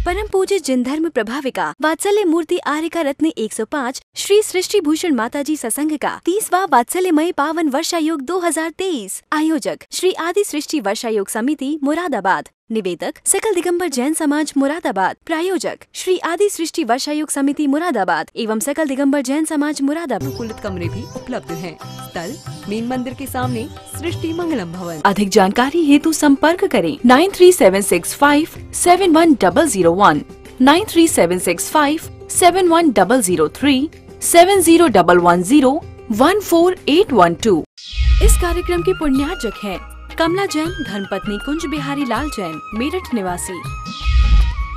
परम पूज्य जिन धर्म प्रभाविका वात्सल्य मूर्ति आर्यका रत्न 105 श्री सृष्टि भूषण माताजी सत्संग का 30वां वात्सल्यमय पावन वर्षायोग 2023। आयोजक श्री आदि सृष्टि वर्षायोग समिति मुरादाबाद। निवेदक सकल दिगंबर जैन समाज मुरादाबाद। प्रायोजक श्री आदि सृष्टि वर्षायोग समिति मुरादाबाद एवं सकल दिगंबर जैन समाज मुरादाबाद। अनुकूलित कमरे भी उपलब्ध हैं। स्थल मेन मंदिर के सामने सृष्टि मंगलम भवन। अधिक जानकारी हेतु संपर्क करें 9376571001, 9376571003, 7011014812। इस कार्यक्रम के पुण्यार्चक हैं कमला जैन धर्मपत्नी कुंज बिहारी लाल जैन मेरठ निवासी,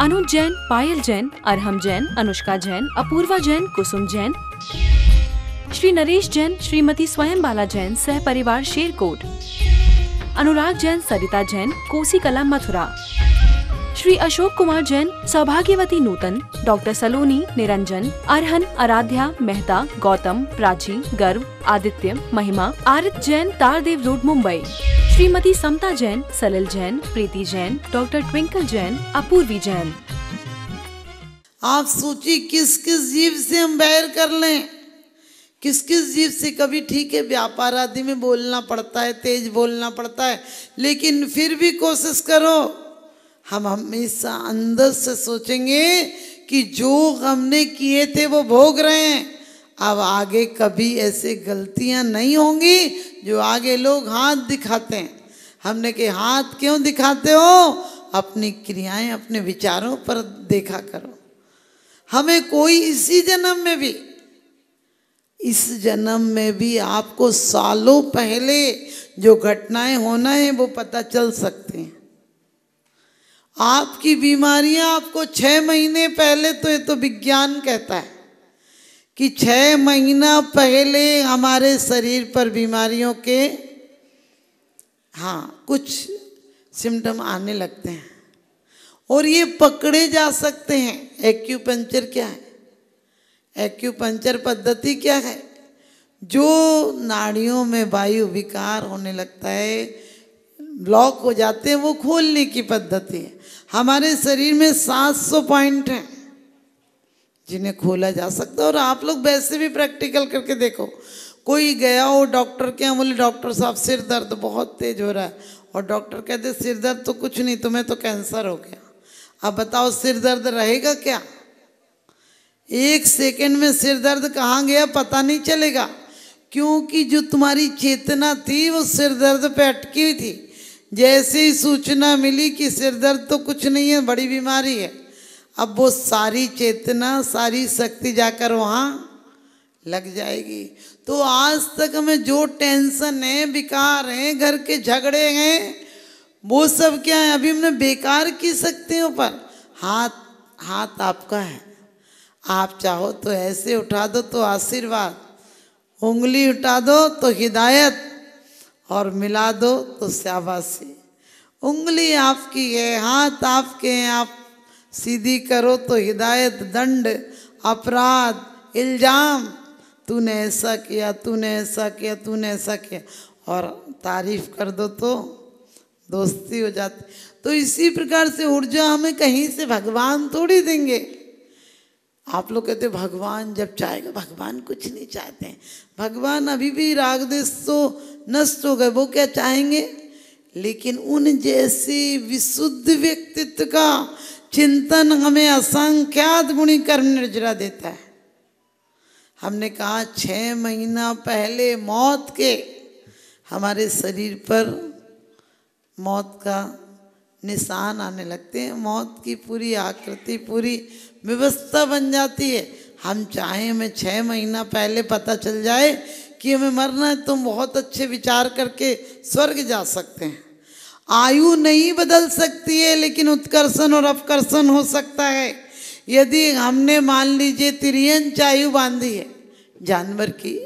अनुज जैन, पायल जैन, अरहम जैन, अनुष्का जैन, अपूर्वा जैन, कुसुम जैन, श्री नरेश जैन, श्रीमती स्वयं बाला जैन सह परिवार शेरकोट, अनुराग जैन, सरिता जैन, कोसी कला मथुरा, श्री अशोक कुमार जैन, सौभाग्यवती नूतन, डॉक्टर सलोनी, निरंजन, अरहन, आराध्या, मेहता, गौतम, प्राची, गर्व, आदित्य, महिमा, आरित जैन, तारदेव रोड मुंबई, श्रीमती समता जैन, सलिल जैन, प्रीति जैन, डॉक्टर ट्विंकल जैन, अपूर्वी जैन। आप सोचिए किस किस जीव से हम बैर कर लें, किस किस जीव से। कभी ठीक है व्यापार आदि में बोलना पड़ता है, तेज बोलना पड़ता है, लेकिन फिर भी कोशिश करो हम हमेशा अंदर से सोचेंगे कि जो हमने किए थे वो भोग रहे हैं। अब आगे कभी ऐसे गलतियां नहीं होंगी जो आगे लोग हाथ दिखाते हैं। हमने के हाथ क्यों दिखाते हो? अपनी क्रियाएं अपने विचारों पर देखा करो। हमें कोई इस जन्म में भी आपको सालों पहले जो घटनाएं होना है वो पता चल सकती हैं। आपकी बीमारियां आपको 6 महीने पहले, तो ये तो विज्ञान कहता है कि 6 महीना पहले हमारे शरीर पर बीमारियों के कुछ सिम्टम आने लगते हैं और ये पकड़े जा सकते हैं। एक्यूपंक्चर क्या है? एक्यूपंक्चर पद्धति क्या है? जो नाड़ियों में वायु विकार होने लगता है, ब्लॉक हो जाते हैं, वो खोलने की पद्धति है। हमारे शरीर में 700 पॉइंट हैं जिन्हें खोला जा सकता है। और आप लोग वैसे भी प्रैक्टिकल करके देखो। कोई गया हो डॉक्टर के यहाँ, बोले डॉक्टर साहब सिर दर्द बहुत तेज हो रहा है, और डॉक्टर कहते सिर दर्द तो कुछ नहीं, तुम्हें तो कैंसर हो गया। अब बताओ सिर दर्द रहेगा क्या? 1 सेकंड में सिर दर्द कहाँ गया पता नहीं चलेगा, क्योंकि जो तुम्हारी चेतना थी वो सिर दर्द पे अटकी हुई थी। जैसे ही सूचना मिली कि सिर दर्द तो कुछ नहीं है, बड़ी बीमारी है, अब वो सारी चेतना, सारी शक्ति जाकर वहाँ लग जाएगी। तो आज तक हमें जो टेंशन है, विकार है, घर के झगड़े हैं, वो सब क्या है? अभी हमने बेकार की शक्तियों पर। हाथ आपका है, आप चाहो तो ऐसे उठा दो तो आशीर्वाद, उंगली उठा दो तो हिदायत, और मिला दो तो शाबाशी। उंगली आपकी है, हाथ आपके हैं, आप सीधी करो तो हिदायत, दंड, अपराध, इल्जाम, तूने ऐसा किया, तूने ऐसा किया, तूने ऐसा किया, और तारीफ कर दो तो दोस्ती हो जाती। तो इसी प्रकार से ऊर्जा हमें कहीं से भगवान थोड़ी देंगे। आप लोग कहते भगवान जब चाहेगा, भगवान कुछ नहीं चाहते हैं। भगवान अभी भी राग देश तो नष्ट हो गए, वो क्या चाहेंगे? लेकिन उन जैसी विशुद्ध व्यक्तित्व का चिंतन हमें असंख्यात गुणी कर्म निर्जरा देता है। हमने कहा 6 महीना पहले मौत के हमारे शरीर पर मौत का निशान आने लगते हैं। मौत की पूरी आकृति, पूरी व्यवस्था बन जाती है। हम चाहें हमें 6 महीना पहले पता चल जाए कि हमें मरना है, तुम बहुत अच्छे विचार करके स्वर्ग जा सकते हैं। आयु नहीं बदल सकती है, लेकिन उत्कर्षण और अपकर्षण हो सकता है। यदि हमने मान लीजिए तिर्यंच आयु बांधी है, जानवर की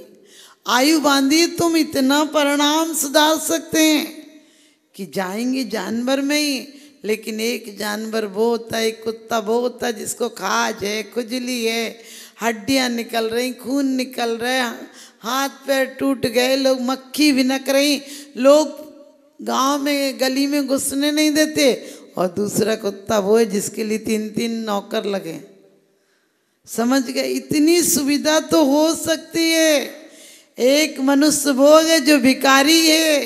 आयु बांधी, तुम इतना परिणाम सुधार सकते हैं कि जाएंगे जानवर में ही। लेकिन एक जानवर वो होता है, एक कुत्ता वो होता है जिसको खाज है, खुजली है, हड्डियां निकल रही, खून निकल रहा है, हाथ पैर टूट गए, लोग मक्खी भिनक रही, लोग गांव में गली में घुसने नहीं देते, और दूसरा कुत्ता वो है जिसके लिए 3-3 नौकर लगे। समझ गए? इतनी सुविधा तो हो सकती है। एक मनुष्य वो है जो भिखारी है,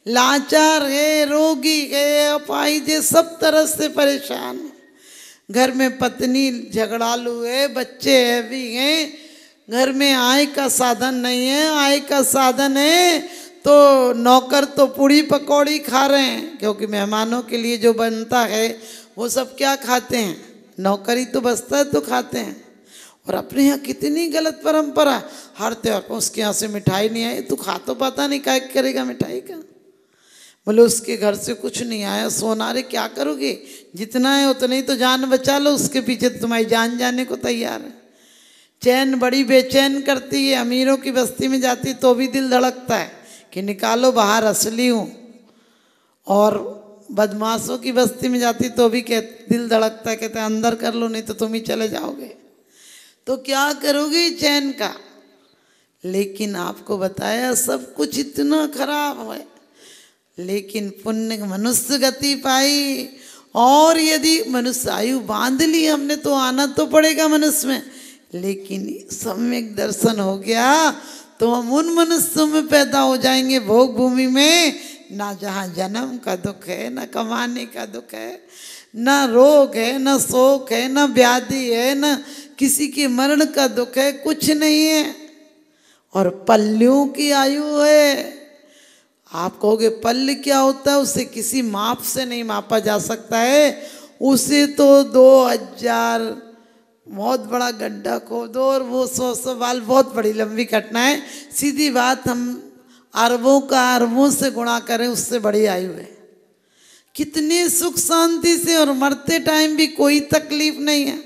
लाचार है, रोगी है, अपाहिज है, सब तरह से परेशान है। घर में पत्नी झगड़ालू है, बच्चे भी हैं, घर में आय का साधन नहीं है। आय का साधन है तो नौकर तो पूड़ी पकौड़ी खा रहे हैं, क्योंकि मेहमानों के लिए जो बनता है वो सब क्या खाते हैं? नौकरी तो बचता है तो खाते हैं। और अपने यहाँ कितनी गलत परंपरा, हर त्योहार पर उसके यहाँ से मिठाई नहीं आई, तू खा तो पता नहीं क्या करेगा मिठाई का। बोले उसके घर से कुछ नहीं आया, सोना रे क्या करोगे, जितना है उतना ही तो जान बचा लो, उसके पीछे तो तुम्हारी जान जाने को तैयार है। चैन बड़ी बेचैन करती है। अमीरों की बस्ती में जाती तो भी दिल धड़कता है कि निकालो बाहर, असली हूँ। और बदमाशों की बस्ती में जाती तो भी दिल धड़कता है, कहते अंदर कर लो नहीं तो तुम ही चले जाओगे। तो क्या करोगे चैन का? लेकिन आपको बताया सब कुछ इतना खराब है, लेकिन पुण्य मनुष्य गति पाई। और यदि मनुष्य आयु बांध ली हमने तो आना तो पड़ेगा मनुष्य में, लेकिन सम्यक दर्शन हो गया तो हम उन मनुष्यों में पैदा हो जाएंगे भोग भूमि में, ना जहाँ जन्म का दुख है, ना कमाने का दुख है, ना रोग है, ना शोक है, ना व्याधि है, ना किसी के मरण का दुख है, कुछ नहीं है। और पल्लियों की आयु है। आप कहोगे पल्ल क्या होता है? उसे किसी माप से नहीं मापा जा सकता है। उसे तो 2000 बहुत बड़ा गड्ढा खोदो और वो 100 बाल, बहुत बड़ी लंबी घटना है। सीधी बात, हम अरबों का अरबों से गुणा करें उससे बड़ी आयु है। कितने सुख शांति से, और मरते टाइम भी कोई तकलीफ नहीं है।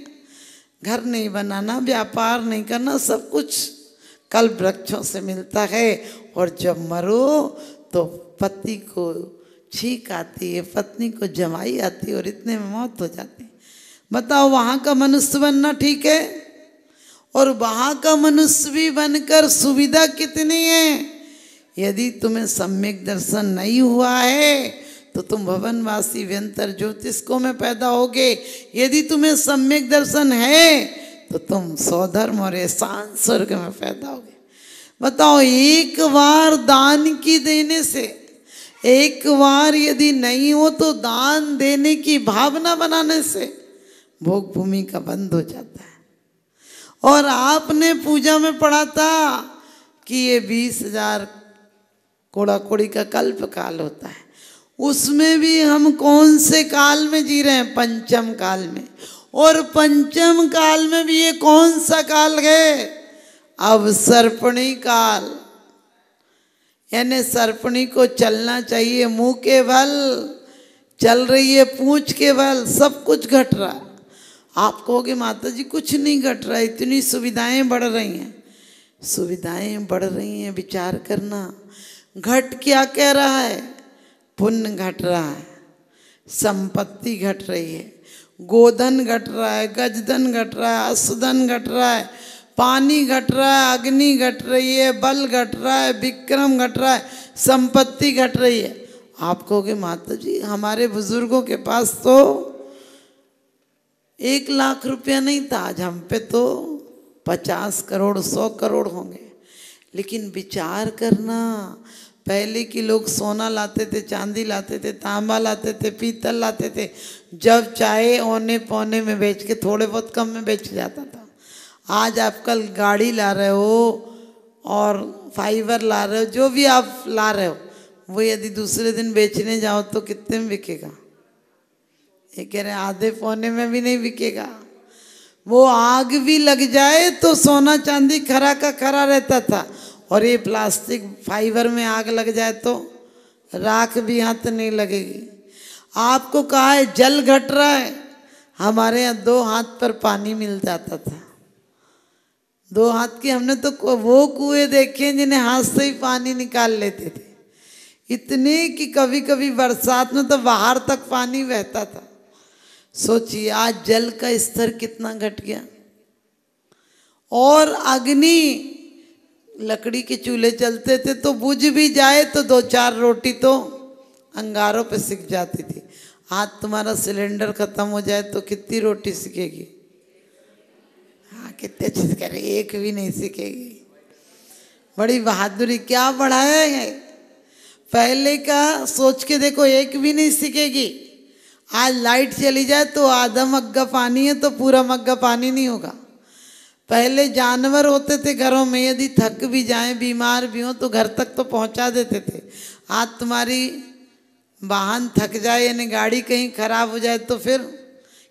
घर नहीं बनाना, व्यापार नहीं करना, सब कुछ कल्प वृक्षों से मिलता है। और जब मरो तो पति को छींक आती है, पत्नी को जमाई आती है और इतने में मौत हो जाती है। बताओ वहाँ का मनुष्य बनना ठीक है? और वहाँ का मनुष्य भी बनकर सुविधा कितनी है। यदि तुम्हें सम्यक दर्शन नहीं हुआ है तो तुम भवनवासी व्यंतर ज्योतिष्कों में पैदा होगे। यदि तुम्हें सम्यक दर्शन है तो तुम स्वधर्म और एहसान स्वर्ग में पैदा होगे। बताओ, एक बार दान की देने से, एक बार यदि नहीं हो तो दान देने की भावना बनाने से भोग भूमि का बंद हो जाता है। और आपने पूजा में पढ़ा था कि ये 20,000 कोड़ा कोड़ी का कल्प काल होता है। उसमें भी हम कौन से काल में जी रहे हैं? पंचम काल में। और पंचम काल में भी ये कौन सा काल है? अब सर्पणी काल। यानी सर्पणी को चलना चाहिए मुंह के बल, चल रही है पूंछ के बल, सब कुछ घट रहा। आप कहोगे माता जी कुछ नहीं घट रहा, इतनी सुविधाएं बढ़ रही हैं। सुविधाएं बढ़ रही हैं, विचार करना। घट क्या कह रहा है? पुण्य घट रहा है, संपत्ति घट रही है, गोधन घट रहा है, गजधन घट रहा है, अश्वधन घट रहा है, पानी घट रहा है, अग्नि घट रही है, बल घट रहा है, विक्रम घट रहा है, संपत्ति घट रही है। आप कहोगे माता जी हमारे बुजुर्गों के पास तो 1 लाख रुपया नहीं था, आज हम पे तो 50 करोड़ 100 करोड़ होंगे। लेकिन विचार करना, पहले के लोग सोना लाते थे, चांदी लाते थे, तांबा लाते थे, पीतल लाते थे, जब चाहे औने पौने में बेच के थोड़े बहुत कम में बेच जाता था। आज आप कल गाड़ी ला रहे हो और फाइबर ला रहे हो, जो भी आप ला रहे हो वो यदि दूसरे दिन बेचने जाओ तो कितने में बिकेगा? ये कह रहे आधे पौने में भी नहीं बिकेगा। वो आग भी लग जाए तो सोना चांदी खरा का खरा रहता था, और ये प्लास्टिक फाइबर में आग लग जाए तो राख भी हाथ नहीं लगेगी। आपको कहा है जल घट रहा है, हमारे यहाँ 2 हाथ पर पानी मिल जाता था। 2 हाथ की हमने तो वो कुएं देखे जिन्हें हाथ से ही पानी निकाल लेते थे, इतने कि कभी कभी बरसात में तो बाहर तक पानी बहता था। सोचिए आज जल का स्तर कितना घट गया। और अग्नि, लकड़ी के चूल्हे चलते थे तो बुझ भी जाए तो 2-4 रोटी तो अंगारों पे सिक जाती थी। आज तुम्हारा सिलेंडर खत्म हो जाए तो कितनी रोटी सीखेगी? हाँ, कितने अच्छे से कह रही, एक भी नहीं सीखेगी। बड़ी बहादुरी, क्या बढ़ाया है। पहले का सोच के देखो, एक भी नहीं सीखेगी। आज लाइट चली जाए तो आधा मग्गा पानी है तो पूरा मग्गा पानी नहीं होगा। पहले जानवर होते थे घरों में, यदि थक भी जाएं, बीमार भी हो तो घर तक तो पहुंचा देते थे। आज तुम्हारी वाहन थक जाए, यानी गाड़ी कहीं खराब हो जाए तो फिर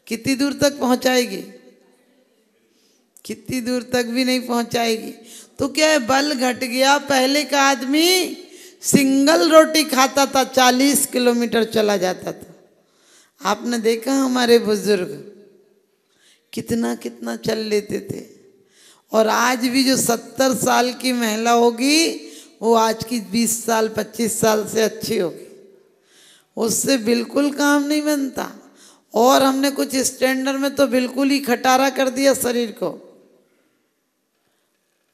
कितनी दूर तक पहुंचाएगी? कितनी दूर तक भी नहीं पहुंचाएगी। तो क्या है, बल घट गया। पहले का आदमी सिंगल रोटी खाता था, 40 किलोमीटर चला जाता था। आपने देखा हमारे बुजुर्ग कितना कितना चल लेते थे। और आज भी जो 70 साल की महिला होगी वो आज की 20 साल 25 साल से अच्छी होगी। उससे बिल्कुल काम नहीं बनता। और हमने कुछ स्टैंडर्ड में तो बिल्कुल ही खटारा कर दिया शरीर को।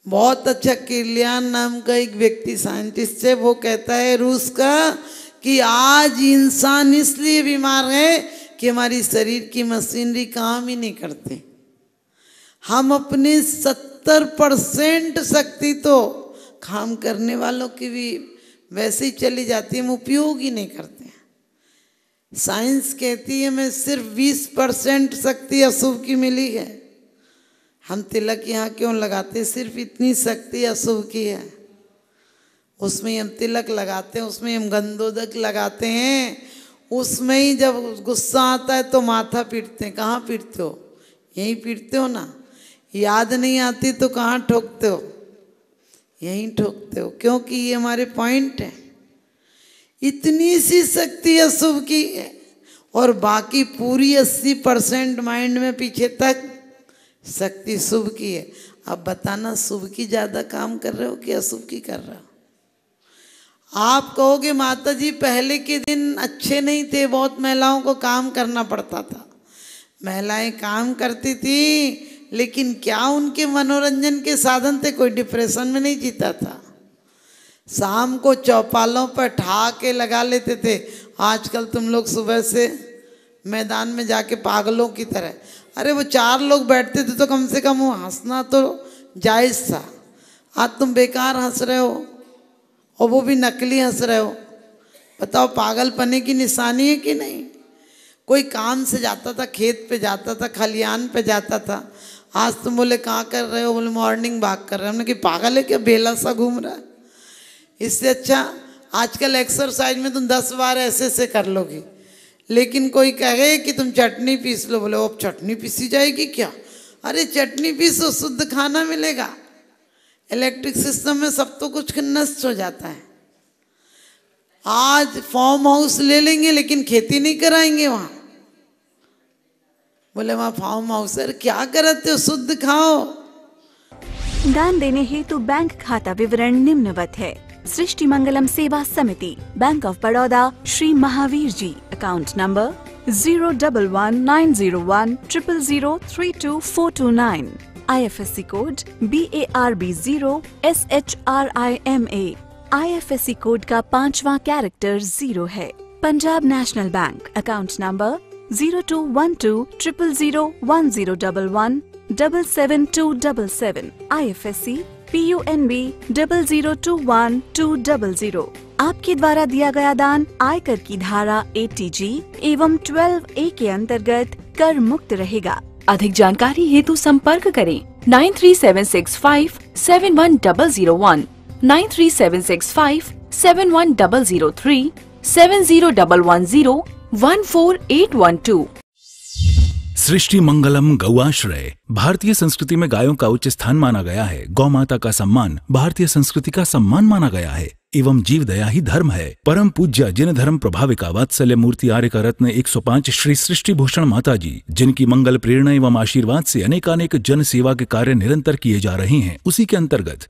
बहुत अच्छा, किलियान नाम का एक व्यक्ति साइंटिस्ट है, वो कहता है रूस का, कि आज इंसान इसलिए बीमार है कि हमारी शरीर की मशीनरी काम ही नहीं करती। हम अपनी 70% शक्ति तो काम करने वालों की भी वैसे ही चली जाती है, हम उपयोग ही नहीं करते हैं। साइंस कहती है हमें सिर्फ 20% शक्ति अशुभ की मिली है। हम तिलक यहाँ क्यों लगाते? सिर्फ इतनी शक्ति अशुभ की है। उसमें हम तिलक लगाते हैं, उसमें हम गंधोदक लगाते हैं, उसमें ही जब गुस्सा आता है तो माथा पीटते हैं। कहाँ पीटते हो? यहीं पीटते हो ना। याद नहीं आती तो कहाँ ठोकते हो? यहीं ठोकते हो, क्योंकि ये हमारे पॉइंट है। इतनी सी शक्ति अशुभ की है और बाकी पूरी 80% माइंड में पीछे तक शक्ति शुभ की है। अब बताना, शुभ की ज़्यादा काम कर रहे हो कि अशुभ की कर रहे हो? आप कहोगे माता जी पहले के दिन अच्छे नहीं थे, बहुत महिलाओं को काम करना पड़ता था। महिलाएं काम करती थी, लेकिन क्या उनके मनोरंजन के साधन थे? कोई डिप्रेशन में नहीं जीता था। शाम को चौपालों पर ठहाके लगा लेते थे। आजकल तुम लोग सुबह से मैदान में जाके पागलों की तरह, अरे वो 4 लोग बैठते थे तो कम से कम वो हंसना तो जायज़ था। आज तुम बेकार हंस रहे हो और वो भी नकली हंस रहे हो। बताओ, पागलपने की निशानी है कि नहीं? कोई काम से जाता था, खेत पे जाता था, खलियान पे जाता था। आज तुम बोले कहाँ कर रहे हो? बोले मॉर्निंग वॉक कर रहे हो। हमने कि पागल है क्या, बेला सा घूम रहा है? इससे अच्छा आजकल एक्सरसाइज में तुम 10 बार ऐसे ऐसे कर लोगी। लेकिन कोई कहे कि तुम चटनी पीस लो, बोले अब चटनी पीसी जाएगी क्या? अरे चटनी पीसो, शुद्ध खाना मिलेगा। इलेक्ट्रिक सिस्टम में सब तो कुछ नष्ट हो जाता है। आज फार्म हाउस ले लेंगे लेकिन खेती नहीं कराएंगे वहाँ। बोले वहाँ फार्म हाउस है, क्या करते हो, शुद्ध खाओ। दान देने हेतु बैंक खाता विवरण निम्नवत है। सृष्टि Mangalam Seva Samiti, bank of Baroda, Shri Mahavir ji, account number 011901000324229, IFSC code BARB0 SHRIMA। IFSC code का 5वां कैरेक्टर 0 है। Punjab national bank, account number 0212000111 77277, IFSC PUNB 0021200। आपके द्वारा दिया गया दान आयकर की धारा 80G एवं 12A के अंतर्गत कर मुक्त रहेगा। अधिक जानकारी हेतु संपर्क करें 9376571001, 9376571003, 7011014812। सृष्टि मंगलम गौआश्रय। भारतीय संस्कृति में गायों का उच्च स्थान माना गया है। गौ माता का सम्मान भारतीय संस्कृति का सम्मान माना गया है एवं जीव दया ही धर्म है। परम पूज्य जिन धर्म प्रभाविका वात्सल्य मूर्ति आर्य का रत्न 105 श्री सृष्टि भूषण माता जी, जिनकी मंगल प्रेरणा एवं आशीर्वाद से अनेकानेक जन सेवा के कार्य निरंतर किए जा रहे हैं, उसी के अंतर्गत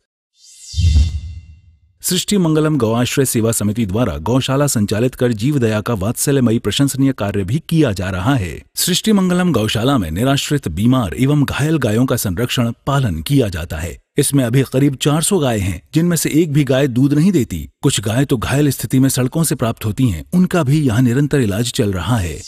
सृष्टि मंगलम गौआश्रय सेवा समिति द्वारा गौशाला संचालित कर जीव दया का वात्सल्यमयी प्रशंसनीय कार्य भी किया जा रहा है। सृष्टि मंगलम गौशाला में निराश्रित, बीमार एवं घायल गायों का संरक्षण पालन किया जाता है। इसमें अभी करीब 400 गाय हैं, जिनमें से एक भी गाय दूध नहीं देती। कुछ गाय तो घायल स्थिति में सड़कों से प्राप्त होती हैं, उनका भी यहाँ निरंतर इलाज चल रहा है।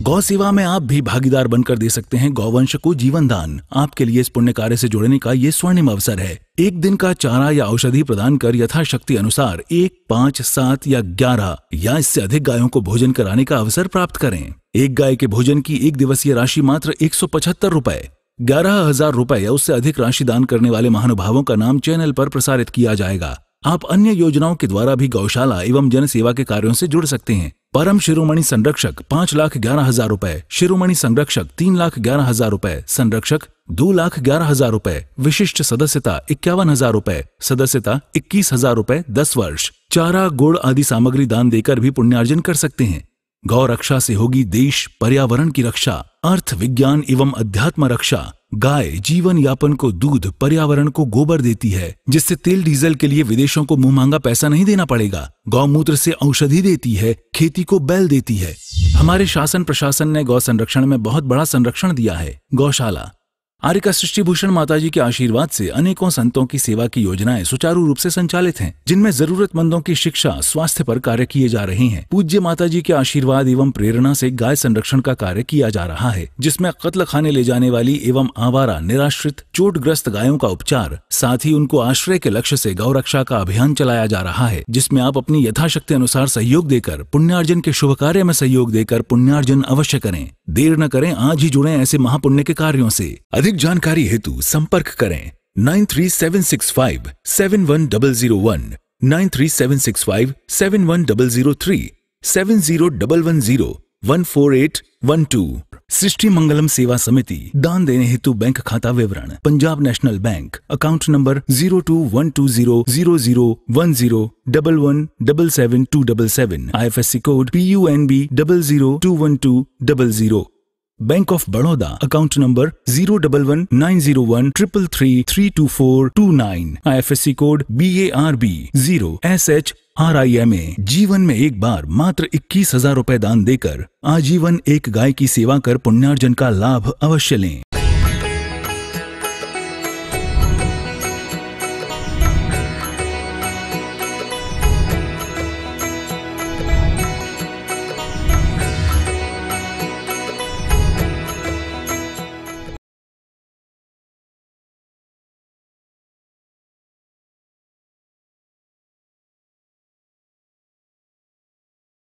गौ सेवा में आप भी भागीदार बनकर दे सकते हैं गौवंश को जीवन दान। आपके लिए इस पुण्य कार्य से जुड़ने का ये स्वर्णिम अवसर है। एक दिन का चारा या औषधि प्रदान कर यथाशक्ति अनुसार 1, 5, 7 या 11 या इससे अधिक गायों को भोजन कराने का अवसर प्राप्त करें। एक गाय के भोजन की एक दिवसीय राशि मात्र 175 रुपए। 11,000 रुपए या उससे अधिक राशि दान करने वाले महानुभावों का नाम चैनल पर प्रसारित किया जाएगा। आप अन्य योजनाओं के द्वारा भी गौशाला एवं जन सेवा के कार्यों से जुड़ सकते हैं। परम शिरोमणि संरक्षक 5,11,000 रुपए, शिरोमणि संरक्षक 3,11,000 रुपए, संरक्षक 2,11,000 रुपए, विशिष्ट सदस्यता 51,000 रुपए, सदस्यता 21,000 रुपए 10 वर्ष। चारा, गुड़ आदि सामग्री दान देकर भी पुण्यार्जन कर सकते हैं। गौ रक्षा से होगी देश पर्यावरण की रक्षा, अर्थ विज्ञान एवं अध्यात्म रक्षा। गाय जीवन यापन को दूध, पर्यावरण को गोबर देती है, जिससे तेल डीजल के लिए विदेशों को मुंह मांगा पैसा नहीं देना पड़ेगा। गौमूत्र से औषधि देती है, खेती को बैल देती है। हमारे शासन प्रशासन ने गौ संरक्षण में बहुत बड़ा संरक्षण दिया है। गौशाला आर्यका सृष्टि भूषण माताजी के आशीर्वाद से अनेकों संतों की सेवा की योजनाएं सुचारू रूप से संचालित हैं, जिनमें जरूरतमंदों की शिक्षा, स्वास्थ्य पर कार्य किए जा रहे हैं। पूज्य माताजी के आशीर्वाद एवं प्रेरणा से गाय संरक्षण का कार्य किया जा रहा है, जिसमें कत्ल खाने ले जाने वाली एवं आवारा, निराश्रित, चोटग्रस्त गायों का उपचार, साथ ही उनको आश्रय के लक्ष्य से गौ रक्षा का अभियान चलाया जा रहा है, जिसमें आप अपनी यथाशक्ति अनुसार सहयोग देकर पुण्यार्जन के शुभ कार्य में सहयोग देकर पुण्यार्जन अवश्य करें। देर न करें, आज ही जुड़ें ऐसे महापुण्य के कार्यों से। अधिक जानकारी हेतु संपर्क करें 93,765,71001, 93,765,71003, 7011014812। सृष्टि मंगलम सेवा समिति। दान देने हेतु बैंक खाता विवरण: Punjab national bank, account number 02120000117777, IFSC code PUNB 0021200। Bank of Baroda, account number 0119013332429, IFSC code BARB 0SHRIMA। जीवन में एक बार मात्र 21,000 रुपए दान देकर आजीवन एक गाय की सेवा कर पुण्यार्जन का लाभ अवश्य लें।